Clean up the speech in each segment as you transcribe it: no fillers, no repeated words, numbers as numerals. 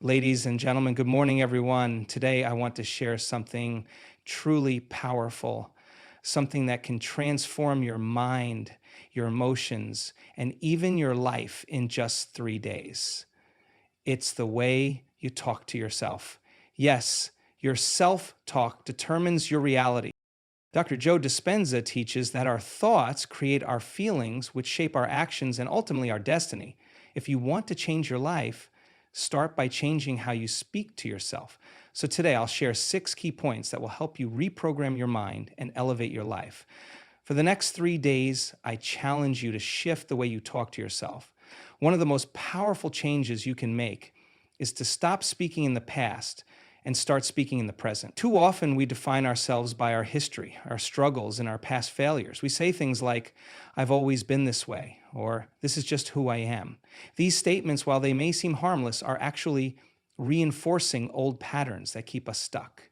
Ladies and gentlemen, good morning, everyone. Today, I want to share something truly powerful, something that can transform your mind, your emotions, and even your life in just 3 days. It's the way you talk to yourself. Yes, your self talk determines your reality. Dr. Joe Dispenza teaches that our thoughts create our feelings, which shape our actions and ultimately our destiny. If you want to change your life, start by changing how you speak to yourself. So today I'll share 6 key points that will help you reprogram your mind and elevate your life. For the next 3 days, I challenge you to shift the way you talk to yourself. One of the most powerful changes you can make is to stop speaking in the past and start speaking in the present. Too often, we define ourselves by our history, our struggles, and our past failures. We say things like, I've always been this way, or this is just who I am. These statements, while they may seem harmless, are actually reinforcing old patterns that keep us stuck.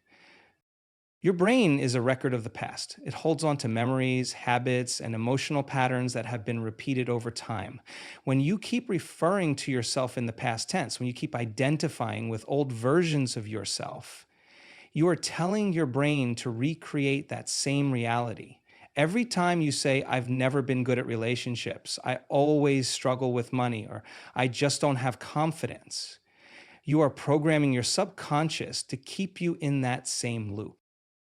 Your brain is a record of the past. It holds on to memories, habits, and emotional patterns that have been repeated over time. When you keep referring to yourself in the past tense, when you keep identifying with old versions of yourself, you are telling your brain to recreate that same reality. Every time you say, I've never been good at relationships, I always struggle with money, or I just don't have confidence, you are programming your subconscious to keep you in that same loop.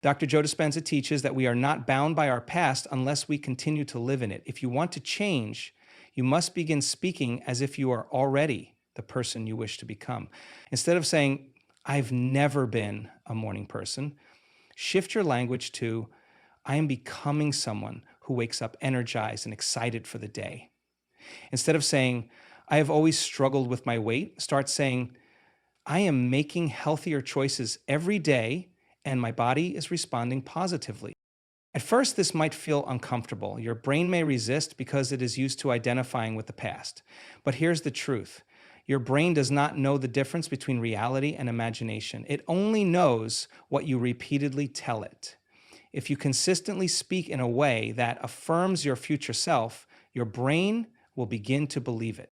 Dr. Joe Dispenza teaches that we are not bound by our past unless we continue to live in it. If you want to change, you must begin speaking as if you are already the person you wish to become. Instead of saying, I've never been a morning person, shift your language to, I am becoming someone who wakes up energized and excited for the day. Instead of saying, I have always struggled with my weight, start saying, I am making healthier choices every day and my body is responding positively. At first, this might feel uncomfortable. Your brain may resist because it is used to identifying with the past. But here's the truth. Your brain does not know the difference between reality and imagination. It only knows what you repeatedly tell it. If you consistently speak in a way that affirms your future self, your brain will begin to believe it.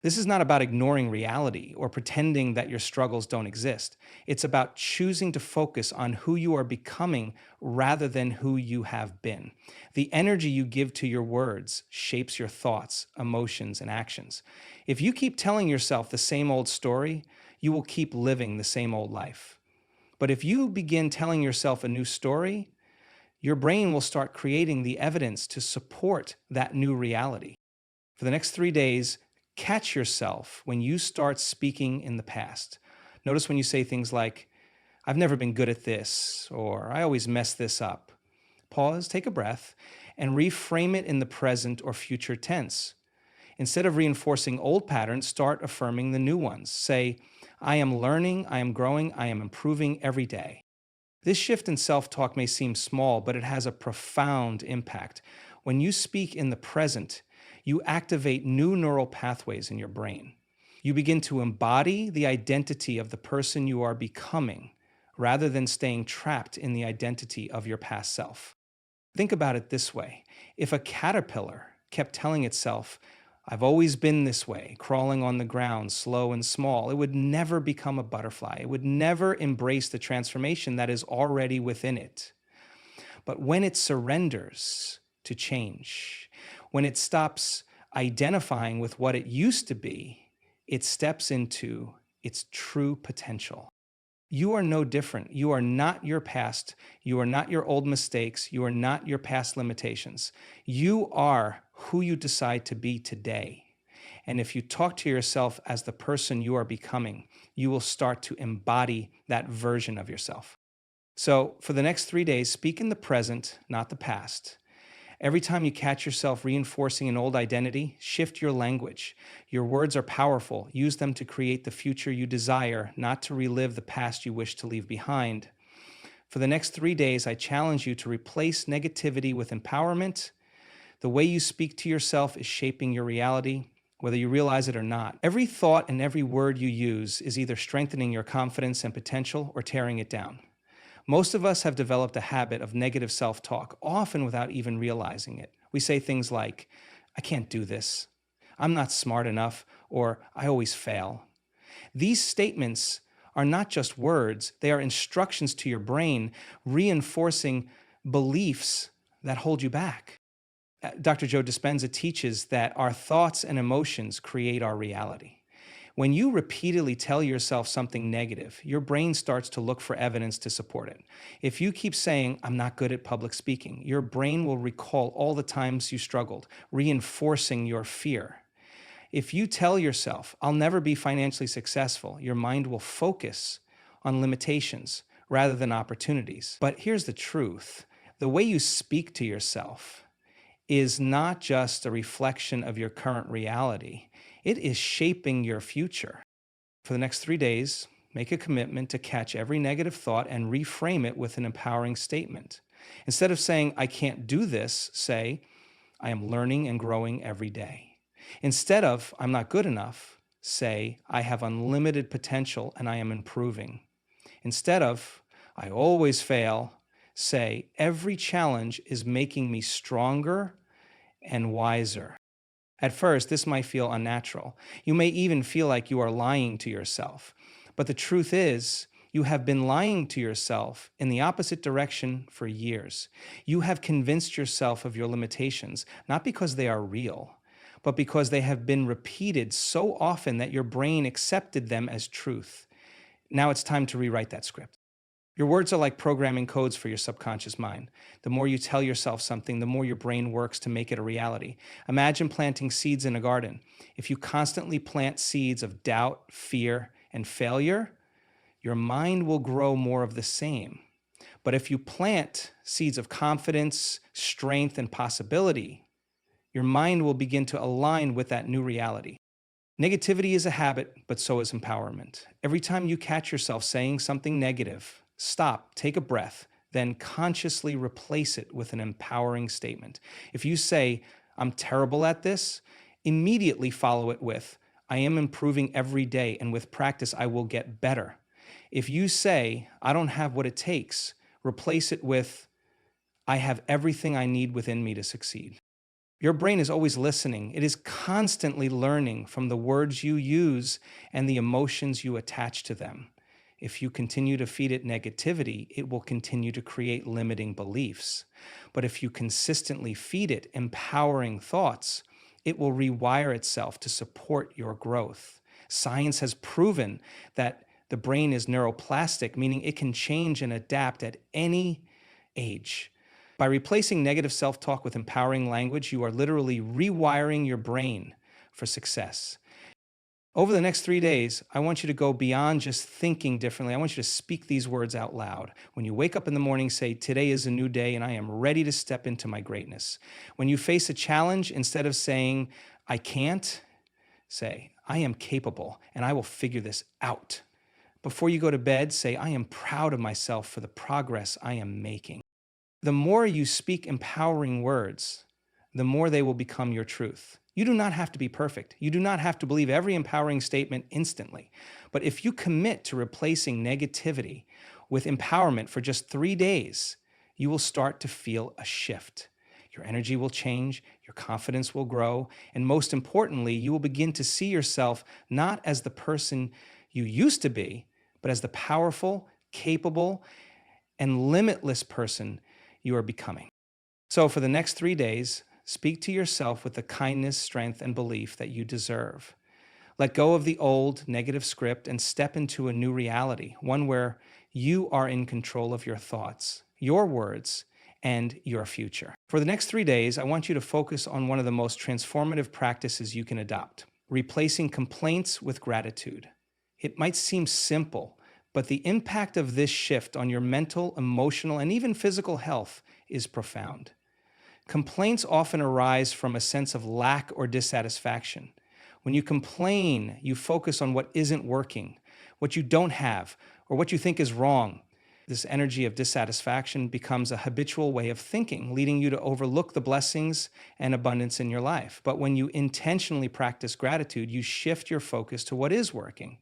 This is not about ignoring reality or pretending that your struggles don't exist. It's about choosing to focus on who you are becoming rather than who you have been. The energy you give to your words shapes your thoughts, emotions, and actions. If you keep telling yourself the same old story, you will keep living the same old life. But if you begin telling yourself a new story, your brain will start creating the evidence to support that new reality. For the next 3 days, catch yourself when you start speaking in the past. Notice when you say things like, I've never been good at this, or I always mess this up. Pause, take a breath, and reframe it in the present or future tense. Instead of reinforcing old patterns, start affirming the new ones. Say, I am learning, I am growing, I am improving every day. This shift in self-talk may seem small, but it has a profound impact. When you speak in the present, you activate new neural pathways in your brain. You begin to embody the identity of the person you are becoming, rather than staying trapped in the identity of your past self. Think about it this way. If a caterpillar kept telling itself, I've always been this way, crawling on the ground, slow and small, it would never become a butterfly. It would never embrace the transformation that is already within it. But when it surrenders to change, when it stops identifying with what it used to be, it steps into its true potential. You are no different. You are not your past. You are not your old mistakes. You are not your past limitations. You are who you decide to be today. And if you talk to yourself as the person you are becoming, you will start to embody that version of yourself. So for the next 3 days, speak in the present, not the past. Every time you catch yourself reinforcing an old identity, shift your language. Your words are powerful. Use them to create the future you desire, not to relive the past you wish to leave behind. For the next 3 days, I challenge you to replace negativity with empowerment. The way you speak to yourself is shaping your reality, whether you realize it or not. Every thought and every word you use is either strengthening your confidence and potential or tearing it down. Most of us have developed a habit of negative self-talk, often without even realizing it. We say things like, I can't do this, I'm not smart enough, or I always fail. These statements are not just words, they are instructions to your brain, reinforcing beliefs that hold you back. Dr. Joe Dispenza teaches that our thoughts and emotions create our reality. When you repeatedly tell yourself something negative, your brain starts to look for evidence to support it. If you keep saying, I'm not good at public speaking, your brain will recall all the times you struggled, reinforcing your fear. If you tell yourself, I'll never be financially successful, your mind will focus on limitations rather than opportunities. But here's the truth. The way you speak to yourself is not just a reflection of your current reality. It is shaping your future. For the next 3 days, make a commitment to catch every negative thought and reframe it with an empowering statement. Instead of saying, I can't do this, say, I am learning and growing every day. Instead of, I'm not good enough, say, I have unlimited potential and I am improving. Instead of, I always fail, say, every challenge is making me stronger and wiser. At first, this might feel unnatural. You may even feel like you are lying to yourself. But the truth is, you have been lying to yourself in the opposite direction for years. You have convinced yourself of your limitations, not because they are real, but because they have been repeated so often that your brain accepted them as truth. Now it's time to rewrite that script. Your words are like programming codes for your subconscious mind. The more you tell yourself something, the more your brain works to make it a reality. Imagine planting seeds in a garden. If you constantly plant seeds of doubt, fear, and failure, your mind will grow more of the same. But if you plant seeds of confidence, strength, and possibility, your mind will begin to align with that new reality. Negativity is a habit, but so is empowerment. Every time you catch yourself saying something negative, stop, take a breath, then consciously replace it with an empowering statement. If you say, I'm terrible at this, immediately follow it with, I am improving every day, and with practice, I will get better. If you say, I don't have what it takes, replace it with, I have everything I need within me to succeed. Your brain is always listening. It is constantly learning from the words you use and the emotions you attach to them. If you continue to feed it negativity, it will continue to create limiting beliefs. But if you consistently feed it empowering thoughts, it will rewire itself to support your growth. Science has proven that the brain is neuroplastic, meaning it can change and adapt at any age. By replacing negative self-talk with empowering language, you are literally rewiring your brain for success. Over the next 3 days, I want you to go beyond just thinking differently. I want you to speak these words out loud. When you wake up in the morning, say, today is a new day and I am ready to step into my greatness. When you face a challenge, instead of saying, I can't, say, I am capable and I will figure this out. Before you go to bed, say, I am proud of myself for the progress I am making. The more you speak empowering words, the more they will become your truth. You do not have to be perfect. You do not have to believe every empowering statement instantly. But if you commit to replacing negativity with empowerment for just 3 days, you will start to feel a shift. Your energy will change, your confidence will grow, and most importantly, you will begin to see yourself not as the person you used to be, but as the powerful, capable, and limitless person you are becoming. So for the next 3 days, speak to yourself with the kindness, strength, and belief that you deserve. Let go of the old negative script and step into a new reality, one where you are in control of your thoughts, your words, and your future. For the next 3 days, I want you to focus on one of the most transformative practices you can adopt, replacing complaints with gratitude. It might seem simple, but the impact of this shift on your mental, emotional, and even physical health is profound. Complaints often arise from a sense of lack or dissatisfaction. When you complain, you focus on what isn't working, what you don't have, or what you think is wrong. This energy of dissatisfaction becomes a habitual way of thinking, leading you to overlook the blessings and abundance in your life. But when you intentionally practice gratitude, you shift your focus to what is working,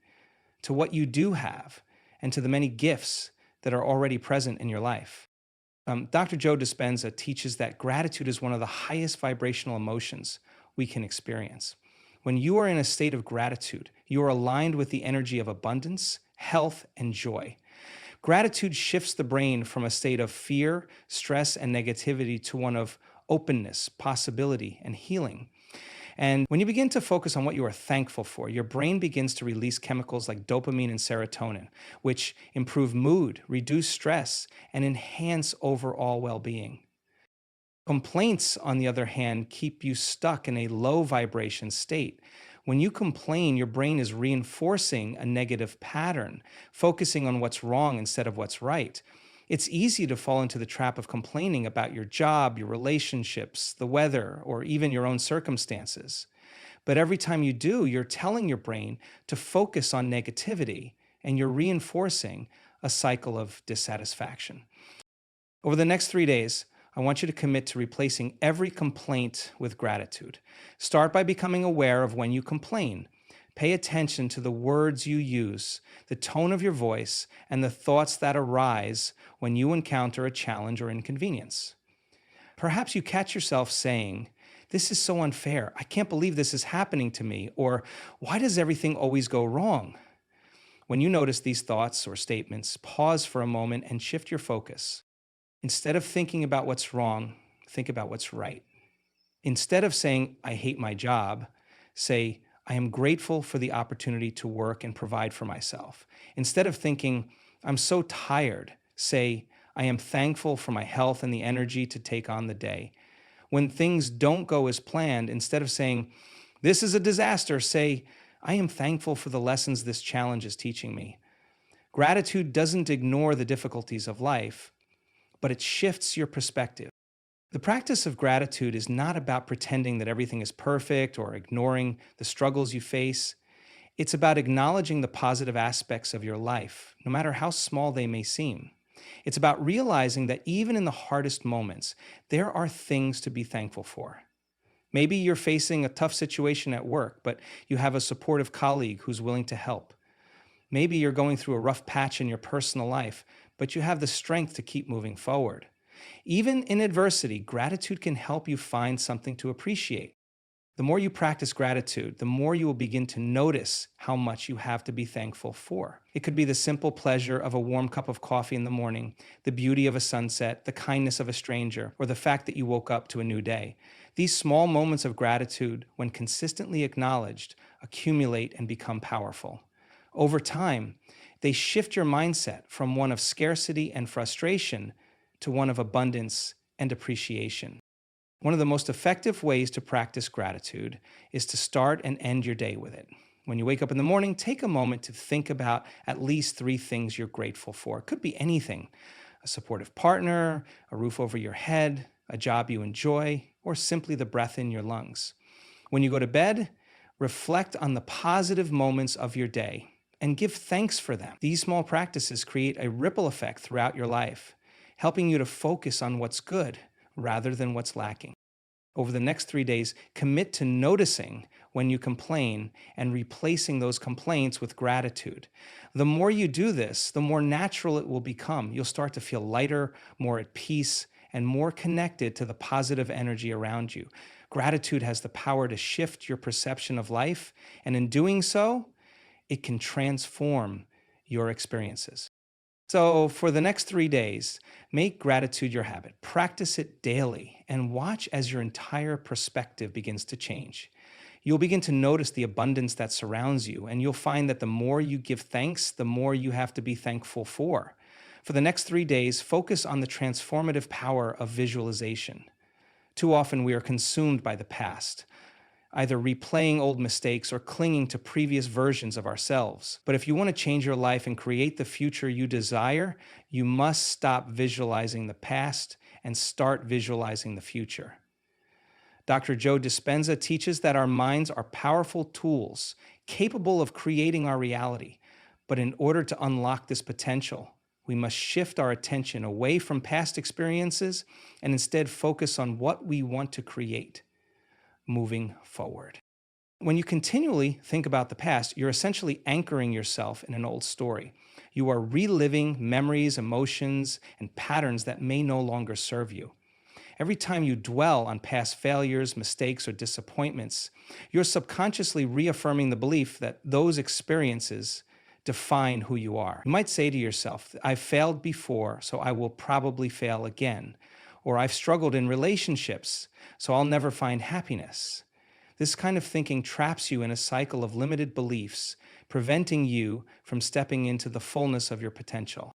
to what you do have, and to the many gifts that are already present in your life. Dr. Joe Dispenza teaches that gratitude is one of the highest vibrational emotions we can experience. When you are in a state of gratitude, you are aligned with the energy of abundance, health, and joy. Gratitude shifts the brain from a state of fear, stress, and negativity to one of openness, possibility, and healing. And when you begin to focus on what you are thankful for, your brain begins to release chemicals like dopamine and serotonin, which improve mood, reduce stress, and enhance overall well being. Complaints, on the other hand, keep you stuck in a low vibration state. When you complain, your brain is reinforcing a negative pattern, focusing on what's wrong instead of what's right. It's easy to fall into the trap of complaining about your job, your relationships, the weather, or even your own circumstances. But every time you do, you're telling your brain to focus on negativity, and you're reinforcing a cycle of dissatisfaction. Over the next 3 days, I want you to commit to replacing every complaint with gratitude. Start by becoming aware of when you complain. Pay attention to the words you use, the tone of your voice, and the thoughts that arise when you encounter a challenge or inconvenience. Perhaps you catch yourself saying, "This is so unfair. I can't believe this is happening to me," or "Why does everything always go wrong?" When you notice these thoughts or statements, pause for a moment and shift your focus. Instead of thinking about what's wrong, think about what's right. Instead of saying, "I hate my job," say, "I am grateful for the opportunity to work and provide for myself." Instead of thinking, "I'm so tired," say, "I am thankful for my health and the energy to take on the day." When things don't go as planned, instead of saying, "This is a disaster," say, "I am thankful for the lessons this challenge is teaching me." Gratitude doesn't ignore the difficulties of life, but it shifts your perspective. The practice of gratitude is not about pretending that everything is perfect or ignoring the struggles you face. It's about acknowledging the positive aspects of your life, no matter how small they may seem. It's about realizing that even in the hardest moments, there are things to be thankful for. Maybe you're facing a tough situation at work, but you have a supportive colleague who's willing to help. Maybe you're going through a rough patch in your personal life, but you have the strength to keep moving forward. Even in adversity, gratitude can help you find something to appreciate. The more you practice gratitude, the more you will begin to notice how much you have to be thankful for. It could be the simple pleasure of a warm cup of coffee in the morning, the beauty of a sunset, the kindness of a stranger, or the fact that you woke up to a new day. These small moments of gratitude, when consistently acknowledged, accumulate and become powerful. Over time, they shift your mindset from one of scarcity and frustration to one of abundance and appreciation. One of the most effective ways to practice gratitude is to start and end your day with it. When you wake up in the morning, take a moment to think about at least 3 things you're grateful for. It could be anything: a supportive partner, a roof over your head, a job you enjoy, or simply the breath in your lungs. When you go to bed, reflect on the positive moments of your day and give thanks for them. These small practices create a ripple effect throughout your life, helping you to focus on what's good rather than what's lacking. Over the next 3 days, commit to noticing when you complain and replacing those complaints with gratitude. The more you do this, the more natural it will become. You'll start to feel lighter, more at peace, and more connected to the positive energy around you. Gratitude has the power to shift your perception of life, and in doing so, it can transform your experiences. So, for the next 3 days, make gratitude your habit. Practice it daily and watch as your entire perspective begins to change. You'll begin to notice the abundance that surrounds you, and you'll find that the more you give thanks, the more you have to be thankful for. For the next 3 days, focus on the transformative power of visualization. Too often, we are consumed by the past, either replaying old mistakes or clinging to previous versions of ourselves. But if you want to change your life and create the future you desire, you must stop visualizing the past and start visualizing the future. Dr. Joe Dispenza teaches that our minds are powerful tools capable of creating our reality. But in order to unlock this potential, we must shift our attention away from past experiences and instead focus on what we want to create moving forward. When you continually think about the past, you're essentially anchoring yourself in an old story. You are reliving memories, emotions, and patterns that may no longer serve you. Every time you dwell on past failures, mistakes, or disappointments, you're subconsciously reaffirming the belief that those experiences define who you are. You might say to yourself, I've failed before, so I will probably fail again. Or I've struggled in relationships, so I'll never find happiness. This kind of thinking traps you in a cycle of limited beliefs, preventing you from stepping into the fullness of your potential.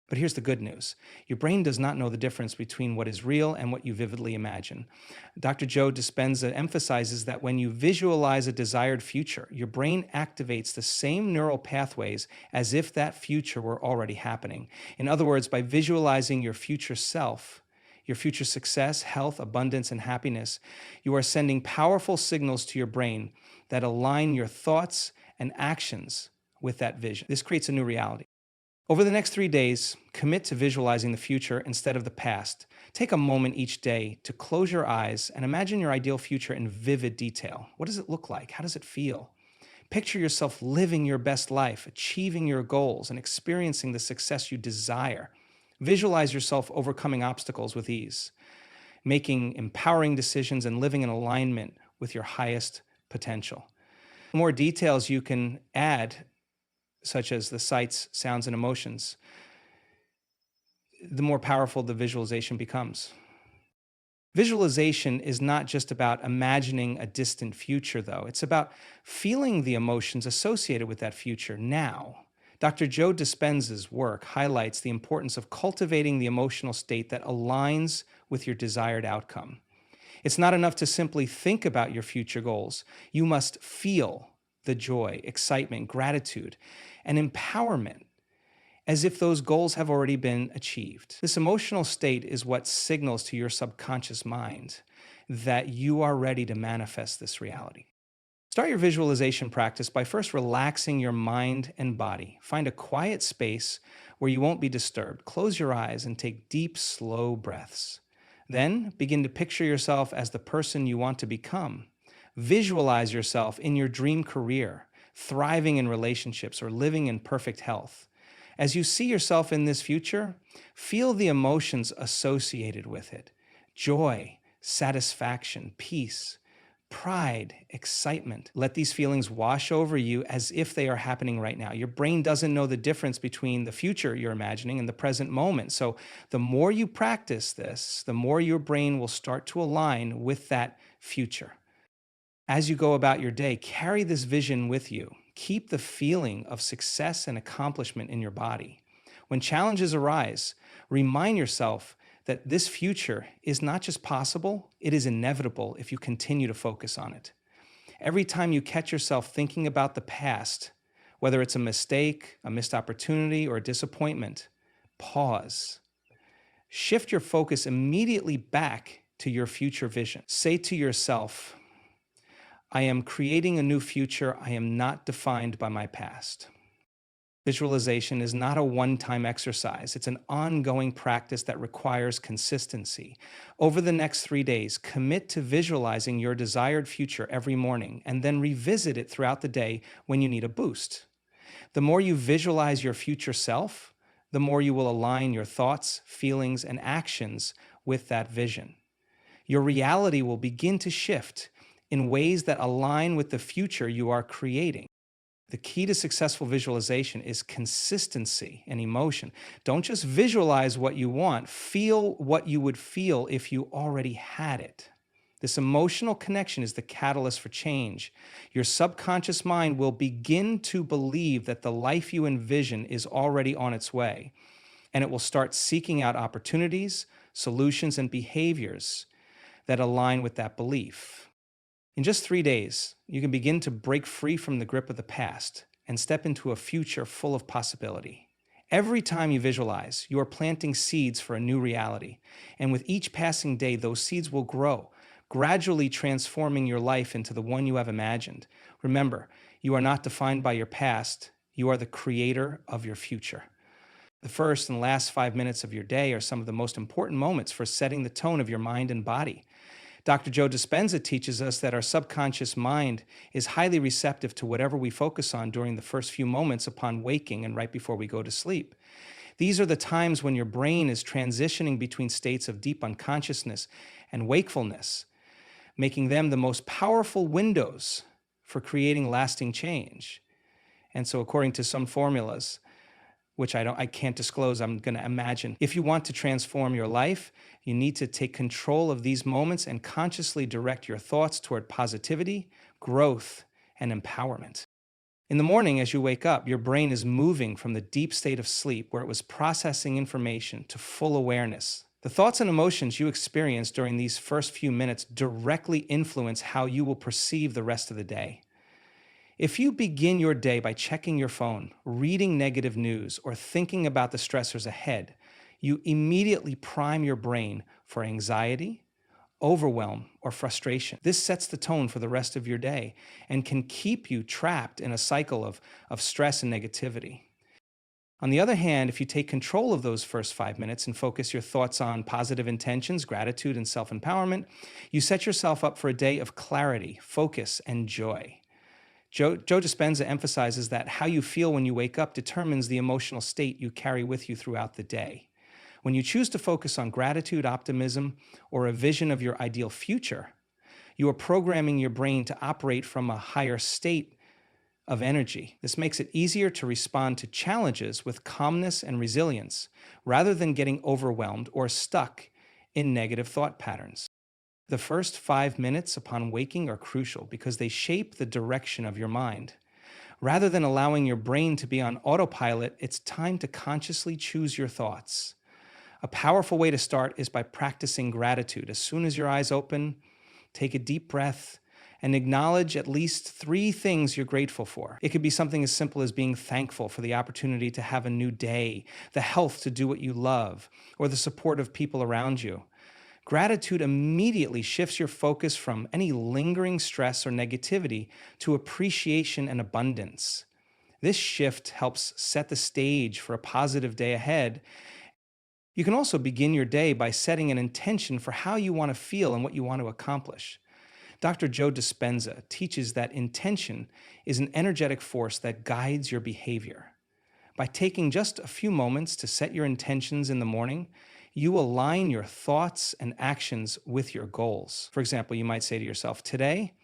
But here's the good news. Your brain does not know the difference between what is real and what you vividly imagine. Dr. Joe Dispenza emphasizes that when you visualize a desired future, your brain activates the same neural pathways as if that future were already happening. In other words, by visualizing your future self, your future success, health, abundance, and happiness, you are sending powerful signals to your brain that align your thoughts and actions with that vision. This creates a new reality. Over the next 3 days, commit to visualizing the future instead of the past. Take a moment each day to close your eyes and imagine your ideal future in vivid detail. What does it look like? How does it feel? Picture yourself living your best life, achieving your goals, and experiencing the success you desire. Visualize yourself overcoming obstacles with ease, making empowering decisions, and living in alignment with your highest potential. More details you can add, such as the sights, sounds, and emotions, the more powerful the visualization becomes. Visualization is not just about imagining a distant future, though. It's about feeling the emotions associated with that future now. Dr. Joe Dispenza's work highlights the importance of cultivating the emotional state that aligns with your desired outcome. It's not enough to simply think about your future goals. You must feel the joy, excitement, gratitude, and empowerment as if those goals have already been achieved. This emotional state is what signals to your subconscious mind that you are ready to manifest this reality. Start your visualization practice by first relaxing your mind and body. Find a quiet space where you won't be disturbed. Close your eyes and take deep, slow breaths. Then begin to picture yourself as the person you want to become. Visualize yourself in your dream career, thriving in relationships, or living in perfect health. As you see yourself in this future, feel the emotions associated with it: joy, satisfaction, peace, pride, excitement. Let these feelings wash over you as if they are happening right now. Your brain doesn't know the difference between the future you're imagining and the present moment. So the more you practice this, the more your brain will start to align with that future. As you go about your day, carry this vision with you. Keep the feeling of success and accomplishment in your body. When challenges arise, remind yourself that this future is not just possible, it is inevitable if you continue to focus on it. Every time you catch yourself thinking about the past, whether it's a mistake, a missed opportunity, or a disappointment, pause. Shift your focus immediately back to your future vision. Say to yourself, I am creating a new future. I am not defined by my past. Visualization is not a one-time exercise. It's an ongoing practice that requires consistency. Over the next 3 days, commit to visualizing your desired future every morning and then revisit it throughout the day when you need a boost. The more you visualize your future self, the more you will align your thoughts, feelings, and actions with that vision. Your reality will begin to shift in ways that align with the future you are creating. The key to successful visualization is consistency and emotion. Don't just visualize what you want, feel what you would feel if you already had it. This emotional connection is the catalyst for change. Your subconscious mind will begin to believe that the life you envision is already on its way, and it will start seeking out opportunities, solutions, and behaviors that align with that belief. In just 3 days, you can begin to break free from the grip of the past and step into a future full of possibility. Every time you visualize, you are planting seeds for a new reality. And with each passing day, those seeds will grow, gradually transforming your life into the one you have imagined. Remember, you are not defined by your past. You are the creator of your future. The first and last 5 minutes of your day are some of the most important moments for setting the tone of your mind and body. Dr. Joe Dispenza teaches us that our subconscious mind is highly receptive to whatever we focus on during the first few moments upon waking and right before we go to sleep. These are the times when your brain is transitioning between states of deep unconsciousness and wakefulness, making them the most powerful windows for creating lasting change. And so, according to some formulas, which I can't disclose, I'm going to imagine. If you want to transform your life, you need to take control of these moments and consciously direct your thoughts toward positivity, growth, and empowerment. In the morning, as you wake up, your brain is moving from the deep state of sleep where it was processing information to full awareness. The thoughts and emotions you experience during these first few minutes directly influence how you will perceive the rest of the day. If you begin your day by checking your phone, reading negative news, or thinking about the stressors ahead, you immediately prime your brain for anxiety, overwhelm, or frustration. This sets the tone for the rest of your day and can keep you trapped in a cycle of stress and negativity. On the other hand, if you take control of those first 5 minutes and focus your thoughts on positive intentions, gratitude, and self-empowerment, you set yourself up for a day of clarity, focus, and joy. Joe Dispenza emphasizes that how you feel when you wake up determines the emotional state you carry with you throughout the day. When you choose to focus on gratitude, optimism, or a vision of your ideal future, you are programming your brain to operate from a higher state of energy. This makes it easier to respond to challenges with calmness and resilience, rather than getting overwhelmed or stuck in negative thought patterns. The first 5 minutes upon waking are crucial because they shape the direction of your mind. Rather than allowing your brain to be on autopilot, it's time to consciously choose your thoughts. A powerful way to start is by practicing gratitude. As soon as your eyes open, take a deep breath and acknowledge at least 3 things you're grateful for. It could be something as simple as being thankful for the opportunity to have a new day, the health to do what you love, or the support of people around you. Gratitude immediately shifts your focus from any lingering stress or negativity to appreciation and abundance. This shift helps set the stage for a positive day ahead. You can also begin your day by setting an intention for how you want to feel and what you want to accomplish. Dr. Joe Dispenza teaches that intention is an energetic force that guides your behavior. By taking just a few moments to set your intentions in the morning, you align your thoughts and actions with your goals. For example, you might say to yourself, today,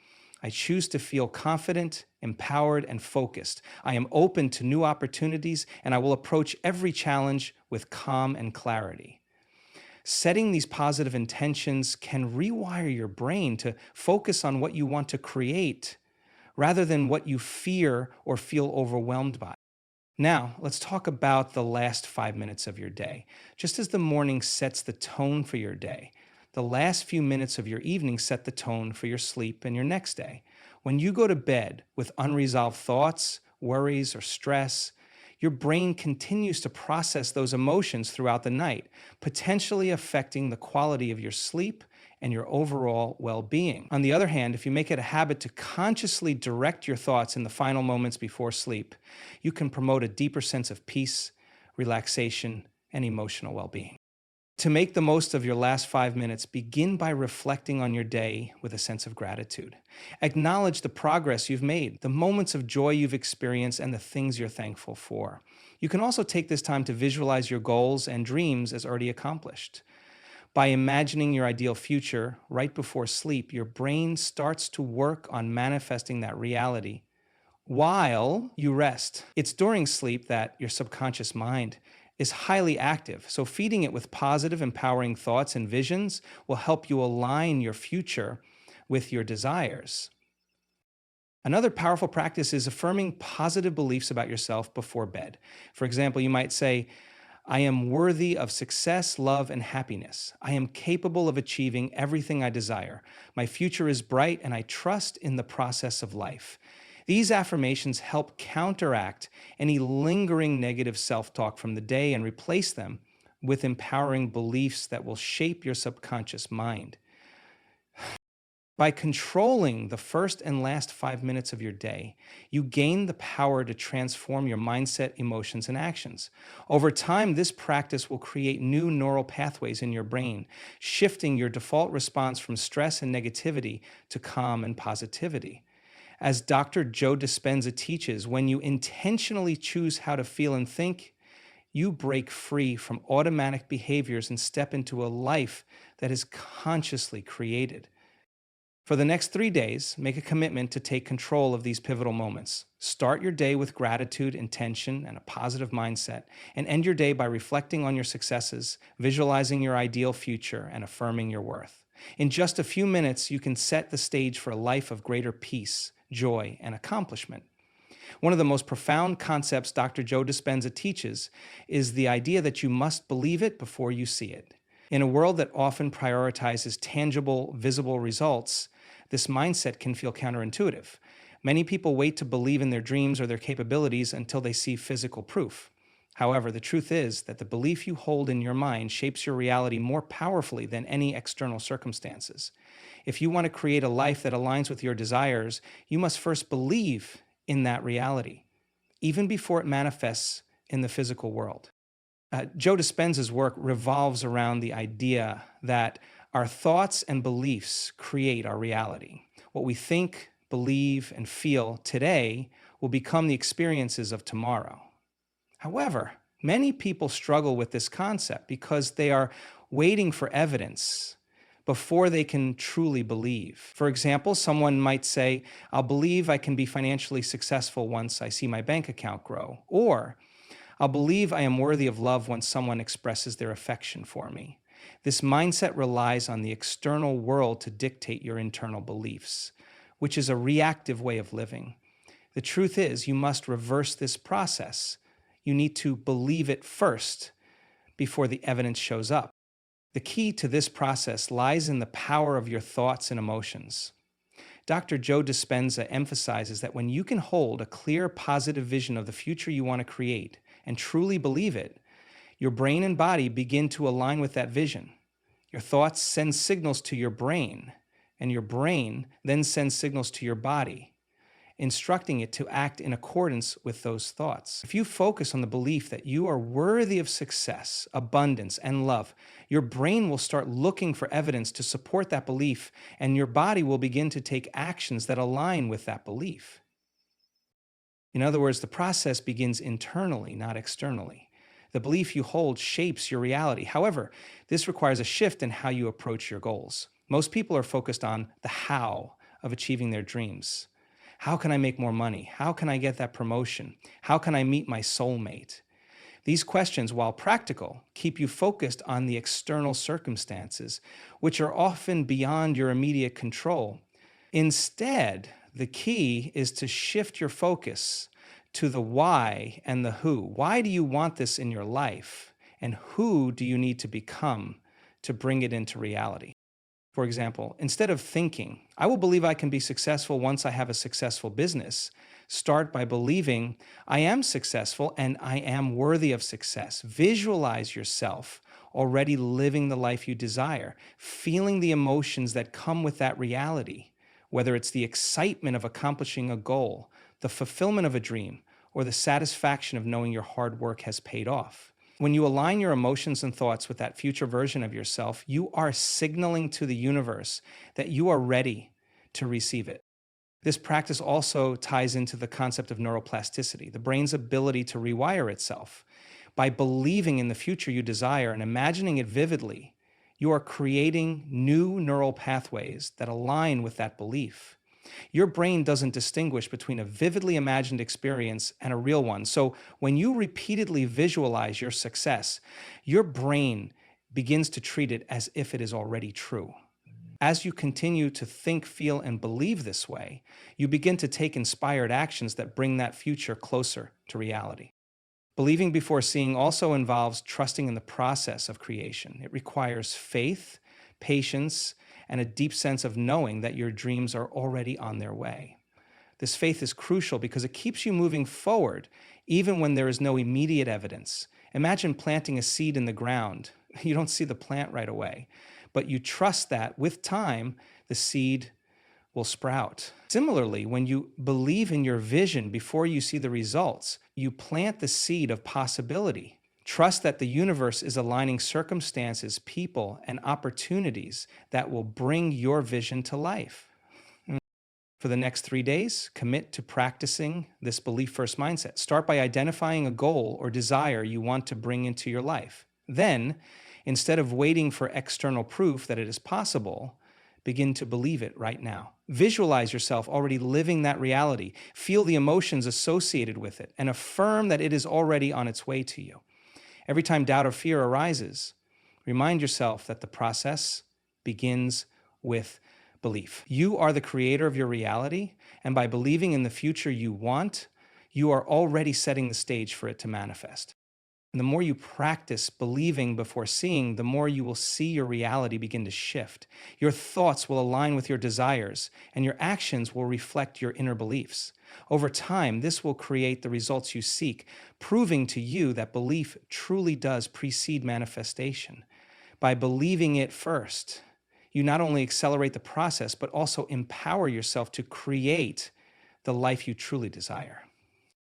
I choose to feel confident, empowered, and focused. I am open to new opportunities, and I will approach every challenge with calm and clarity. Setting these positive intentions can rewire your brain to focus on what you want to create rather than what you fear or feel overwhelmed by. Now, let's talk about the last 5 minutes of your day. Just as the morning sets the tone for your day, the last few minutes of your evening set the tone for your sleep and your next day. When you go to bed with unresolved thoughts, worries, or stress, your brain continues to process those emotions throughout the night, potentially affecting the quality of your sleep and your overall well-being. On the other hand, if you make it a habit to consciously direct your thoughts in the final moments before sleep, you can promote a deeper sense of peace, relaxation, and emotional well-being. To make the most of your last 5 minutes, begin by reflecting on your day with a sense of gratitude. Acknowledge the progress you've made, the moments of joy you've experienced, and the things you're thankful for. You can also take this time to visualize your goals and dreams as already accomplished. By imagining your ideal future right before sleep, your brain starts to work on manifesting that reality while you rest. It's during sleep that your subconscious mind is highly active, so feeding it with positive, empowering thoughts and visions will help you align your future with your desires. Another powerful practice is affirming positive beliefs about yourself before bed. For example, you might say, I am worthy of success, love, and happiness. I am capable of achieving everything I desire. My future is bright, and I trust in the process of life. These affirmations help counteract any lingering negative self-talk from the day and replace them with empowering beliefs that will shape your subconscious mind. By controlling the first and last 5 minutes of your day, you gain the power to transform your mindset, emotions, and actions. Over time, this practice will create new neural pathways in your brain, shifting your default response from stress and negativity to calm and positivity. As Dr. Joe Dispenza teaches, when you intentionally choose how to feel and think, you break free from automatic behaviors and step into a life that is consciously created. For the next 3 days, make a commitment to take control of these pivotal moments. Start your day with gratitude, intention, and a positive mindset, and end your day by reflecting on your successes, visualizing your ideal future, and affirming your worth. In just a few minutes, you can set the stage for a life of greater peace, joy, and accomplishment. One of the most profound concepts Dr. Joe Dispenza teaches is the idea that you must believe it before you see it. In a world that often prioritizes tangible, visible results, this mindset can feel counterintuitive. Many people wait to believe in their dreams or their capabilities until they see physical proof. However, the truth is that the belief you hold in your mind shapes your reality more powerfully than any external circumstances. If you want to create a life that aligns with your desires, you must first believe in that reality, even before it manifests in the physical world. Joe Dispenza's work revolves around the idea that our thoughts and beliefs create our reality. What we think, believe, and feel today will become the experiences of tomorrow. However, many people struggle with this concept because they are waiting for evidence before they can truly believe. For example, someone might say, I'll believe I can be financially successful once I see my bank account grow, or I'll believe I am worthy of love when someone expresses their affection for me. This mindset relies on the external world to dictate your internal beliefs, which is a reactive way of living. The truth is, you must reverse this process. You need to believe it first before the evidence shows up. The key to this process lies in the power of your thoughts and emotions. Dr. Joe Dispenza emphasizes that when you can hold a clear, positive vision of the future you want to create and truly believe it, your brain and body begin to align with that vision. Your thoughts send signals to your brain, and your brain then sends signals to your body, instructing it to act in accordance with those thoughts. If you focus on the belief that you are worthy of success, abundance, and love, your brain will start looking for evidence to support that belief, and your body will begin to take actions that align with that belief. In other words, the process begins internally, not externally. The belief you hold shapes your reality. However, this requires a shift in how you approach your goals. Most people are focused on the how of achieving their dreams. How can I make more money? How can I get that promotion? How can I meet my soulmate? These questions, while practical, keep you focused on the external circumstances, which are often beyond your immediate control. Instead, the key is to shift your focus to the why and the who. Why do you want this in your life? And who do you need to become to bring it into reality? For example, instead of thinking, I will believe I can be successful once I have a successful business, start by believing I am successful and I am worthy of success. Visualize yourself already living the life you desire, feeling the emotions that come with that reality, whether it's the excitement of accomplishing a goal, the fulfillment of a dream, or the satisfaction of knowing your hard work has paid off. When you align your emotions and thoughts with that future version of yourself, you are signaling to the universe that you are ready to receive it. This practice also ties into the concept of neuroplasticity, the brain's ability to rewire itself. By believing in the future you desire and imagining it vividly, you are creating new neural pathways that align with that belief. Your brain doesn't distinguish between a vividly imagined experience and a real one. So when you repeatedly visualize your success, your brain begins to treat it as if it is already true. As you continue to think, feel, and believe this way, you begin to take inspired actions that bring that future closer to reality. Believing before seeing also involves trusting in the process of creation. It requires faith, patience, and a deep sense of knowing that your dreams are already on their way. This faith is crucial because it keeps you moving forward even when there is no immediate evidence. Imagine planting a seed in the ground. You don't see the plant right away, but you trust that with time, the seed will sprout. Similarly, when you believe in your vision before you see the results, you plant the seed of possibility. Trust that the universe is aligning circumstances, people, and opportunities that will bring your vision to life. For the next 3 days, commit to practicing this belief first mindset. Start by identifying a goal or desire you want to bring into your life. Then, instead of waiting for external proof that it is possible, begin to believe it right now. Visualize yourself already living that reality. Feel the emotions associated with it and affirm that it is already on its way to you. Every time doubt or fear arises, remind yourself that the process begins with belief. You are the creator of your reality, and by believing in the future you want, you are already setting the stage for it to manifest. And the more you practice believing before seeing, the more you will see your reality begin to shift. Your thoughts will align with your desires, and your actions will reflect your inner beliefs. Over time, this will create the results you seek, proving to you that belief truly does precede manifestation. By believing it first, you not only accelerate the process, but also empower yourself to create the life you truly desire.